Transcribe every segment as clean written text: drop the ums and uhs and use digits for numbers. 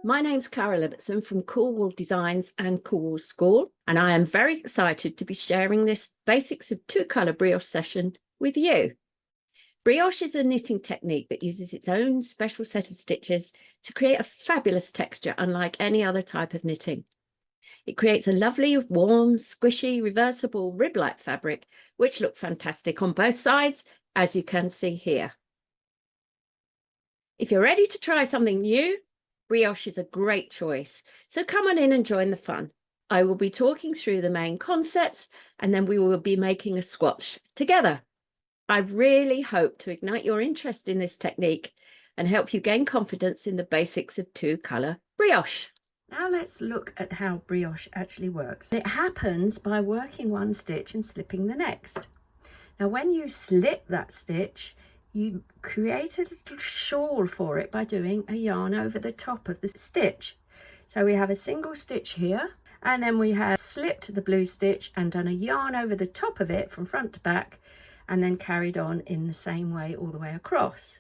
My name's Carol Ibbotson from Cool Wool Designs and Cool Wool School, and I am very excited to be sharing this Basics of Two-Colour Brioche session with you. Brioche is a knitting technique that uses its own special set of stitches to create a fabulous texture unlike any other type of knitting. It creates a lovely, warm, squishy, reversible rib-like fabric, which look fantastic on both sides, as you can see here. If you're ready to try something new, Brioche is a great choice, so come on in and join the fun. I will be talking through the main concepts and then we will be making a swatch together. I really hope to ignite your interest in this technique and help you gain confidence in the basics of two-colour brioche. Now let's look at how brioche actually works. It happens by working one stitch and slipping the next. Now when you slip that stitch, you create a little shawl for it by doing a yarn over the top of the stitch. So we have a single stitch here, and then we have slipped the blue stitch and done a yarn over the top of it from front to back, and then carried on in the same way all the way across.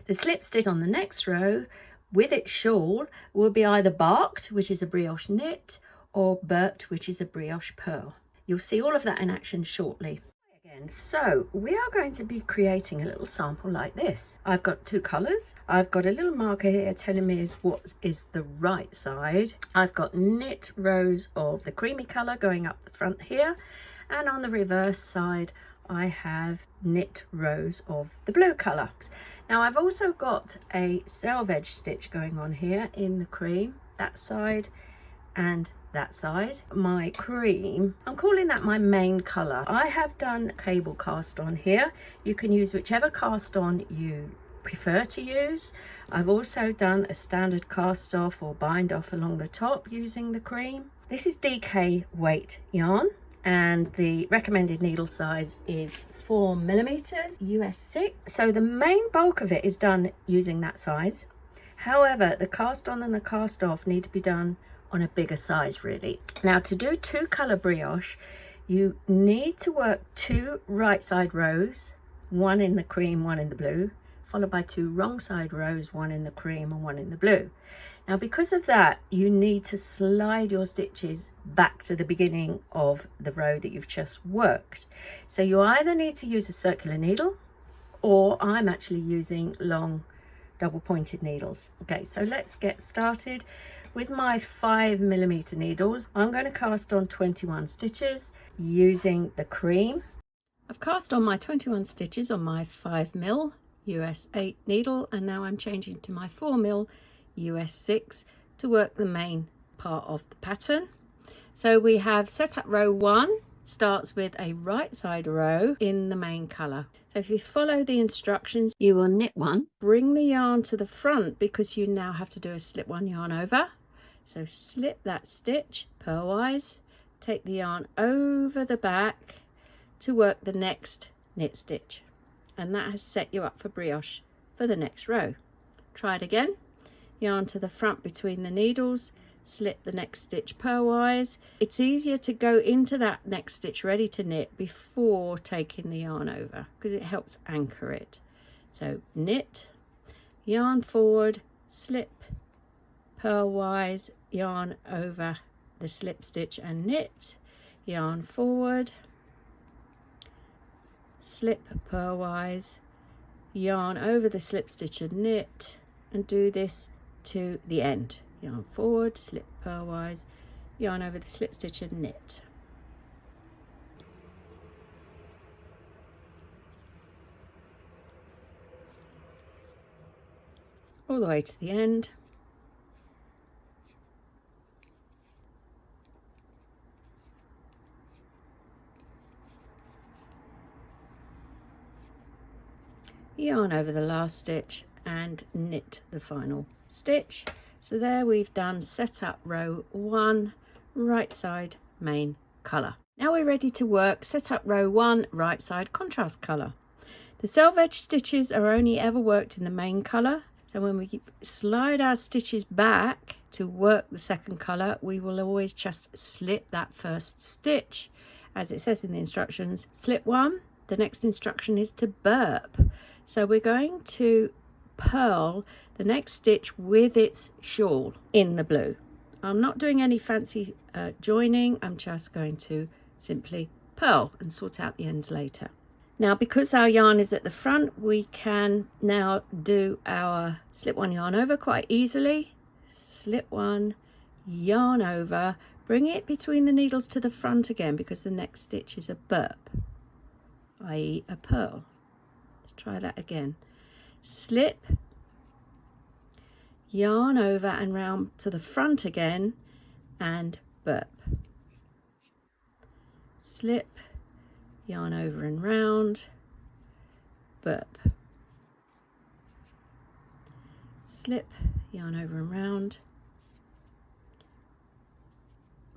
The slip stitch on the next row with its shawl will be either barked, which is a brioche knit, or burked, which is a brioche purl. You'll see all of that in action shortly. So we are going to be creating a little sample like this. I've got two colours. I've got a little marker here telling me what is the right side. I've got knit rows of the creamy colour going up the front here, and on the reverse side I have knit rows of the blue colour. Now I've also got a selvage stitch going on here in the cream, that side and that side. My cream, I'm calling that my main colour. I have done cable cast on here. You can use whichever cast on you prefer to use. I've also done a standard cast off or bind off along the top using the cream. This is DK weight yarn, and the recommended needle size is 4mm US 6. So the main bulk of it is done using that size. However, the cast on and the cast off need to be done on a bigger size really. Now to do two-colour brioche, you need to work two right side rows, one in the cream, one in the blue, followed by two wrong side rows, one in the cream and one in the blue. Now because of that, you need to slide your stitches back to the beginning of the row that you've just worked. So you either need to use a circular needle, or I'm actually using long double pointed needles. Okay, so let's get started. With my 5mm needles, I'm going to cast on 21 stitches using the cream. I've cast on my 21 stitches on my 5mm US 8 needle, and now I'm changing to my 4mm US 6 to work the main part of the pattern. So we have set up row 1 starts with a right side row in the main colour. So if you follow the instructions, you will knit one, bring the yarn to the front because you now have to do a slip one yarn over. So slip that stitch purlwise, take the yarn over the back to work the next knit stitch, and that has set you up for brioche for the next row. Try it again. Yarn to the front between the needles, slip the next stitch purlwise. It's easier to go into that next stitch ready to knit before taking the yarn over because it helps anchor it. So knit, yarn forward, slip purlwise, yarn over the slip stitch and knit, yarn forward, slip purlwise, yarn over the slip stitch and knit, and do this to the end. Yarn forward, slip purlwise, yarn over the slip stitch and knit. All the way to the end. Yarn over the last stitch and knit the final stitch. So there we've done set up row 1, right side main colour. Now we're ready to work set up row 1, right side contrast colour. The selvage stitches are only ever worked in the main colour, so when we slide our stitches back to work the second colour, we will always just slip that first stitch. As it says in the instructions, slip one. The next instruction is to burp. So we're going to purl the next stitch with its shawl in the blue. I'm not doing any fancy joining. I'm just going to simply purl and sort out the ends later. Now, because our yarn is at the front, we can now do our slip one yarn over quite easily. Slip one, yarn over, bring it between the needles to the front again, because the next stitch is a burp, i.e. a purl. Let's try that again. Slip, yarn over and round to the front again, and burp. Slip, yarn over and round, burp. Slip, yarn over and round,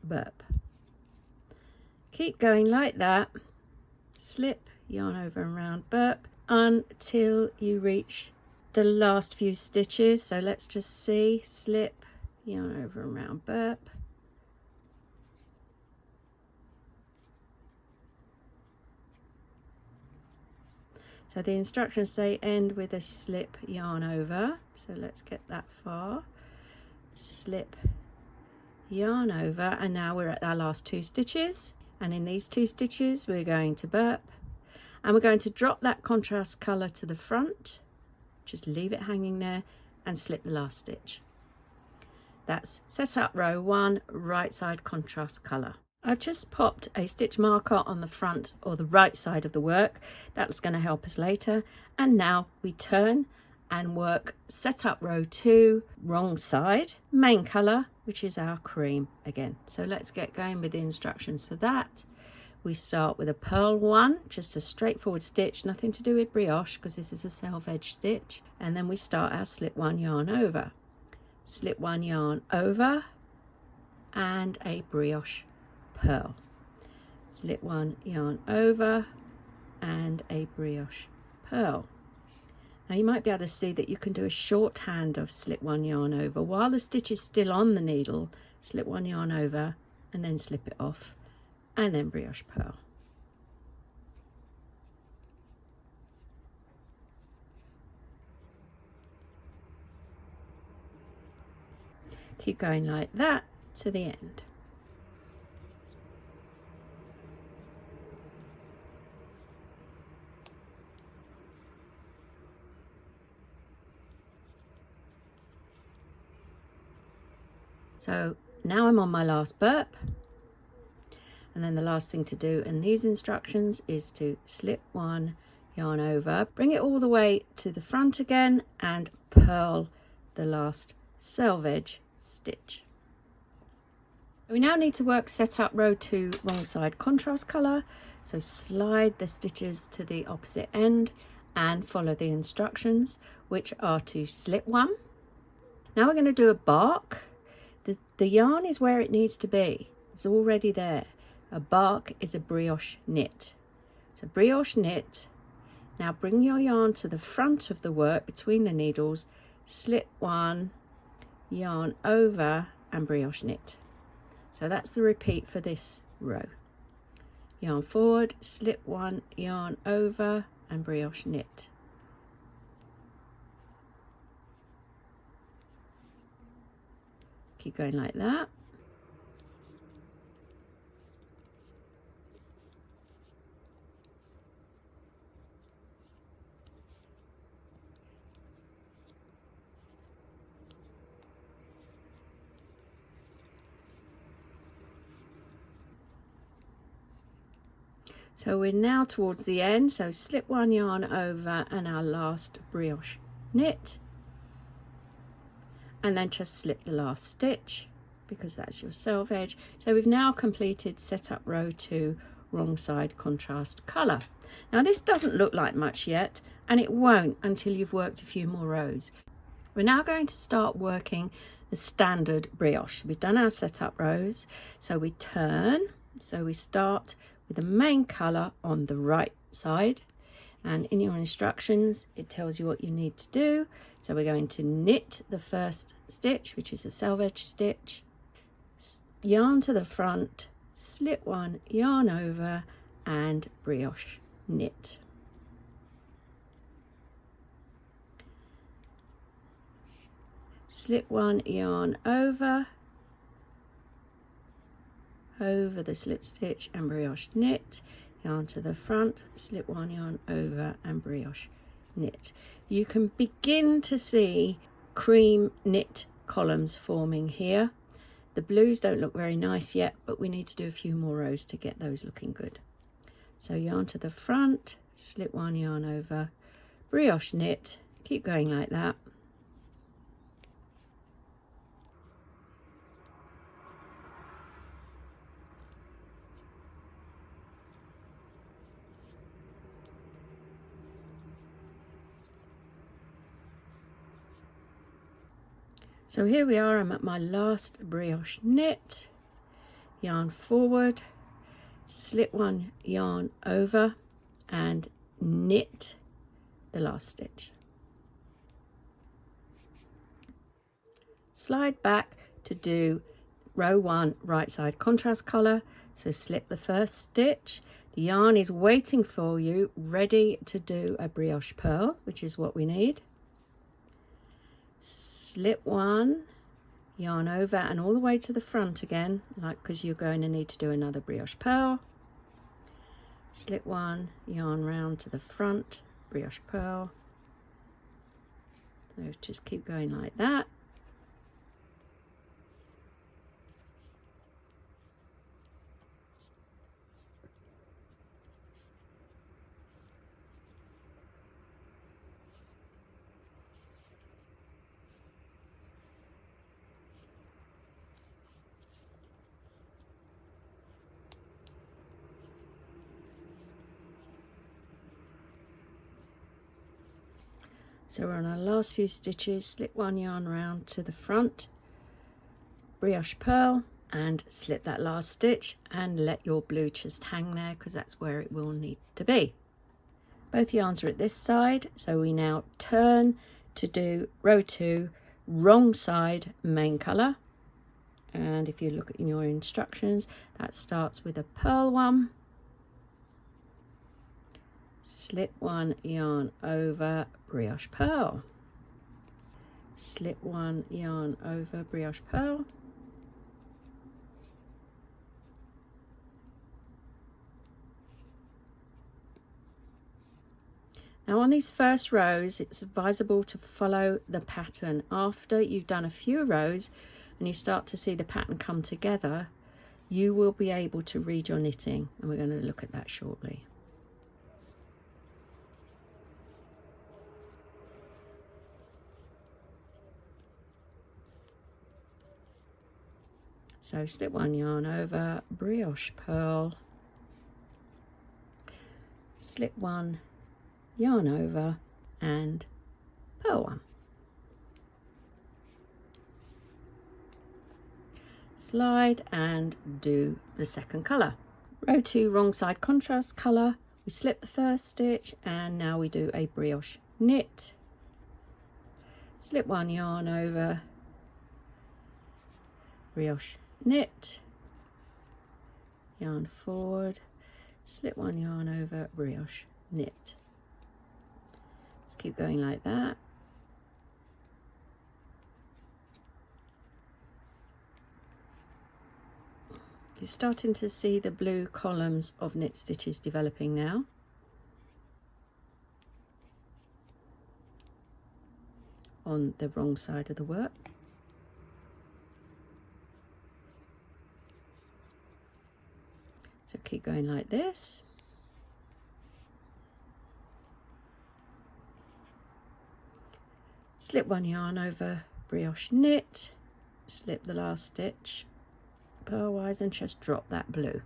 burp. Keep going like that. Slip, yarn over and round, burp, until you reach the last few stitches. So let's just see. Slip, yarn over and round, burp. So the instructions say end with a slip, yarn over. So let's get that far. Slip, yarn over, and now we're at our last 2 stitches. And in these 2 stitches, we're going to burp, and we're going to drop that contrast colour to the front. Just leave it hanging there and slip the last stitch. That's set up row 1, right side contrast colour. I've just popped a stitch marker on the front or the right side of the work. That's going to help us later. And now we turn and work set up row 2, wrong side, main colour, which is our cream again. So let's get going with the instructions for that. We start with a purl 1, just a straightforward stitch, nothing to do with brioche because this is a self-edge stitch. And then we start our slip 1 yarn over. Slip 1 yarn over and a brioche purl. Slip 1 yarn over and a brioche purl. Now you might be able to see that you can do a shorthand of slip 1 yarn over while the stitch is still on the needle. Slip 1 yarn over and then slip it off, and then brioche purl. Keep going like that to the end. So now I'm on my last burp, and then the last thing to do in these instructions is to slip 1 yarn over, bring it all the way to the front again, and purl the last selvage stitch. We now need to work set up row 2, wrong side contrast colour. So slide the stitches to the opposite end and follow the instructions, which are to slip 1. Now we're going to do a bark. The yarn is where it needs to be. It's already there. A bark is a brioche knit. So brioche knit. Now bring your yarn to the front of the work between the needles, slip 1, yarn over, and brioche knit. So that's the repeat for this row. Yarn forward, slip 1, yarn over, and brioche knit. Keep going like that. So we're now towards the end, so slip 1 yarn over and our last brioche knit, and then just slip the last stitch because that's your selvage. So we've now completed set up row 2, wrong side contrast colour. Now this doesn't look like much yet, and it won't until you've worked a few more rows. We're now going to start working the standard brioche. We've done our set up rows, so we turn, so we start with the main colour on the right side, and in your instructions it tells you what you need to do. So we're going to knit the first stitch, which is a selvage stitch, yarn to the front, slip 1 yarn over, and brioche knit. slip one yarn over the slip stitch and brioche knit, yarn to the front, slip one yarn over and brioche knit. You can begin to see cream knit columns forming here. The blues don't look very nice yet, but we need to do a few more rows to get those looking good. So yarn to the front, slip one yarn over, brioche knit, keep going like that. So here we are, I'm at my last brioche knit, yarn forward, slip one yarn over and knit the last stitch. Slide back to do row 1 right side contrast colour, so slip the first stitch. The yarn is waiting for you, ready to do a brioche purl, which is what we need. Slip one, yarn over and all the way to the front again, like, because you're going to need to do another brioche purl. Slip one, yarn round to the front, brioche purl. So just keep going like that. So we're on our last few stitches, slip one yarn round to the front, brioche purl and slip that last stitch and let your blue just hang there because that's where it will need to be. Both yarns are at this side, so we now turn to do row 2, wrong side main colour. And if you look at your instructions, that starts with a purl one, slip one yarn over, brioche purl, slip one yarn over, brioche purl, now on these first rows it's advisable to follow the pattern. After you've done a few rows and you start to see the pattern come together, you will be able to read your knitting, and we're going to look at that shortly. So slip one yarn over, brioche purl, slip one yarn over and purl one. Slide and do the second colour. Row 2 wrong side contrast colour. We slip the first stitch and now we do a brioche knit. Slip one yarn over, brioche knit, yarn forward, slip one yarn over, brioche knit. Let's keep going like that. You're starting to see the blue columns of knit stitches developing now. On the wrong side of the work. So keep going like this. Slip one yarn over, brioche knit, slip the last stitch purlwise and just drop that blue.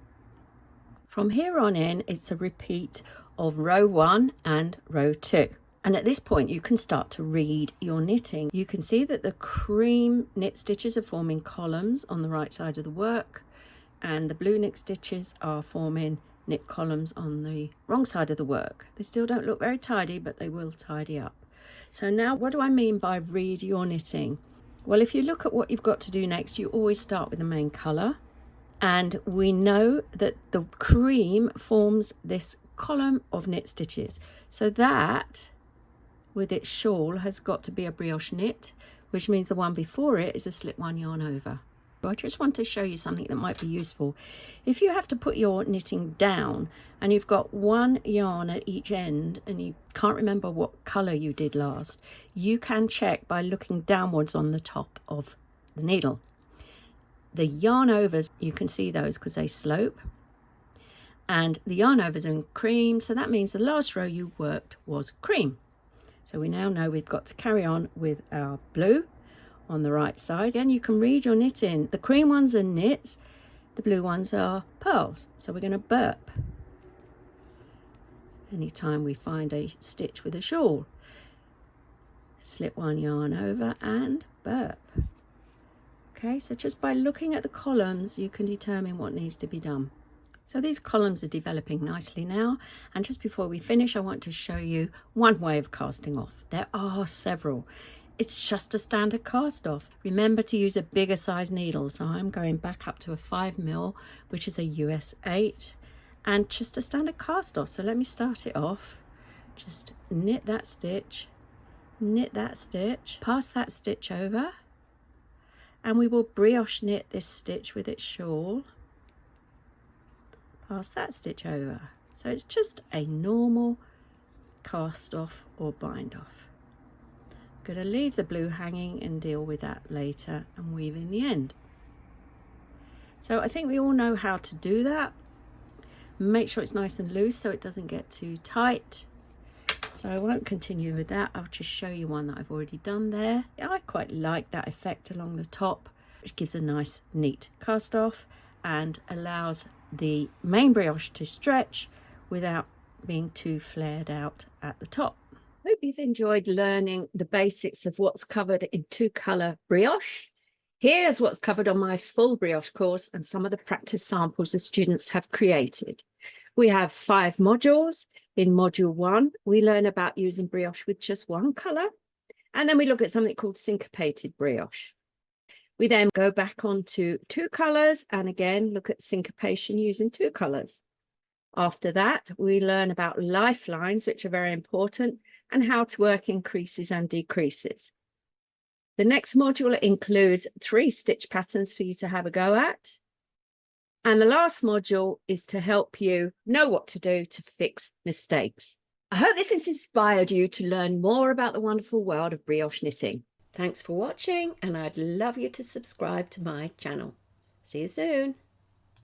From here on in, it's a repeat of row 1 and row 2. And at this point, you can start to read your knitting. You can see that the cream knit stitches are forming columns on the right side of the work, and the blue knit stitches are forming knit columns on the wrong side of the work. They still don't look very tidy, but they will tidy up. So now, what do I mean by read your knitting? Well, if you look at what you've got to do next, you always start with the main colour. And we know that the cream forms this column of knit stitches. So that, with its shawl, has got to be a brioche knit, which means the one before it is a slip one yarn over. I just want to show you something that might be useful. If you have to put your knitting down and you've got one yarn at each end and you can't remember what colour you did last, you can check by looking downwards on the top of the needle. The yarn overs, you can see those because they slope, and the yarn overs are in cream, so that means the last row you worked was cream. So we now know we've got to carry on with our blue on the right side. Again, you can read your knitting. The cream ones are knits, the blue ones are purls. So we're going to burp anytime we find a stitch with a shawl. Slip one yarn over and burp. Okay, so just by looking at the columns you can determine what needs to be done. So these columns are developing nicely now, and just before we finish I want to show you one way of casting off. There are several. It's just a standard cast off. Remember to use a bigger size needle, so I'm going back up to a 5mm, which is a US 8, and just a standard cast off. So let me start it off. Just knit that stitch, pass that stitch over, and we will brioche knit this stitch with its shawl, pass that stitch over. So it's just a normal cast off or bind off. I'm going to leave the blue hanging and deal with that later and weave in the end. So I think we all know how to do that. Make sure it's nice and loose so it doesn't get too tight. So I won't continue with that. I'll just show you one that I've already done there. I quite like that effect along the top, which gives a nice neat cast off and allows the main brioche to stretch without being too flared out at the top. Hope you've enjoyed learning the basics of what's covered in 2-colour brioche. Here's what's covered on my full brioche course and some of the practice samples the students have created. We have 5 modules. In module 1, we learn about using brioche with just one colour, and then we look at something called syncopated brioche. We then go back on to 2 colours and again look at syncopation using 2 colours. After that, we learn about lifelines, which are very important, and how to work increases and decreases. The next module includes 3 stitch patterns for you to have a go at. And the last module is to help you know what to do to fix mistakes. I hope this has inspired you to learn more about the wonderful world of brioche knitting. Thanks for watching, and I'd love you to subscribe to my channel. See you soon.